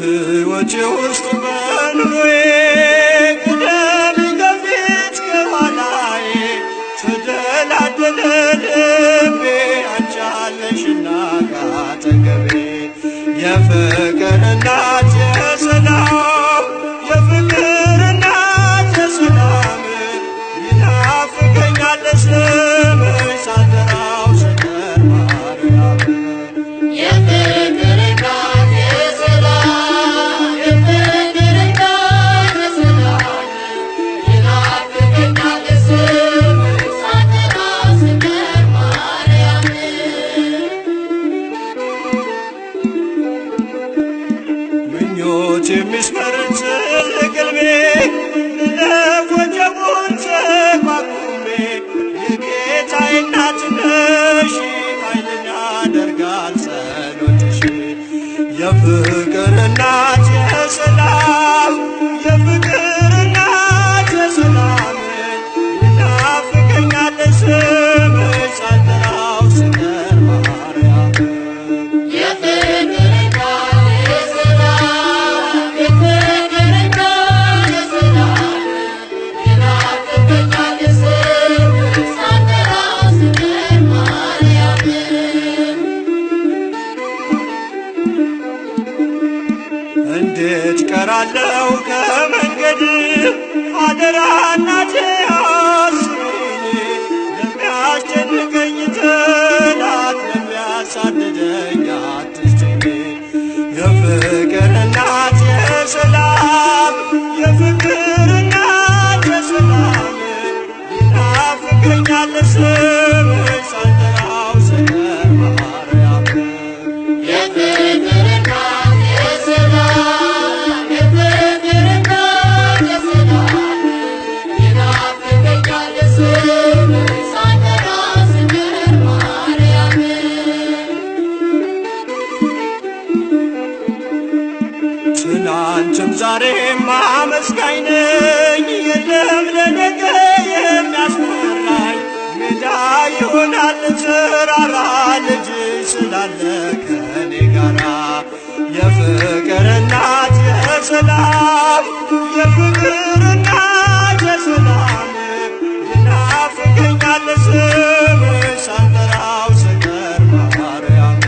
በሕይወቴ ውስጥ በኑሮዬ ቅደም ከፊት ከኋላዬ ተደላደለ ልቤ አንቺ አለሽና ካጠገቤ የፍቅር እናት የሰላም የፍቅር እናት የሰላም ይናፍቀኛል ስምሽ ሳልጠራው ስቀር ማርያም ምኞት የሚስመርን ስልቅልቤ ልለፍ ወጀቡን ተቋቁሜ የጌታዬ እናት ነሽ ኃይልን ያደርጋል ጸሎትሽ የፍቅር እናት የሰላም የፍቅር እናት የሰላም ይናፍቀኛል ስምሽ ሳልጠራው ስቀር ማርያም እንዴት ቀራለው ከመንገድ አደራ እናቴ አስቢኝ ለሚያስጨንቀኝ ጠላት ለሚያሳድደኝ አትስጭኝ የፍቅር እናት የሰላም የፍቅር እናት የሰላም ይናፍቀኛል ስምሽ ሳልጠራው ስቀር ማርያም ትናንትም ዛሬም አመስጋኝ ነኝ የለም ለነገ የሚያስፈራኝ ሜዳ ይሆናል ተራራ ልጅሽ ስላለ ከኔ ጋራ የፍቅር እናት የሰላም የፍቅር እናት የሰላም ይናፍቀኛል ስምሽ ሳልጠራው ስቀር ማርያም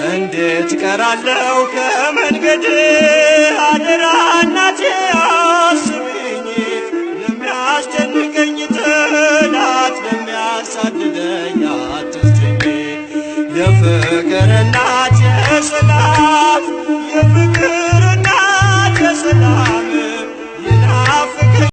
እንዴት ቀራለው ከመንገድ አደራ እናቴ አስቢኝ ለሚያስጨንቀኝ ጠላት ለሚያሳድደኝ አትስጭኝ የፍቅር እናት የሰላም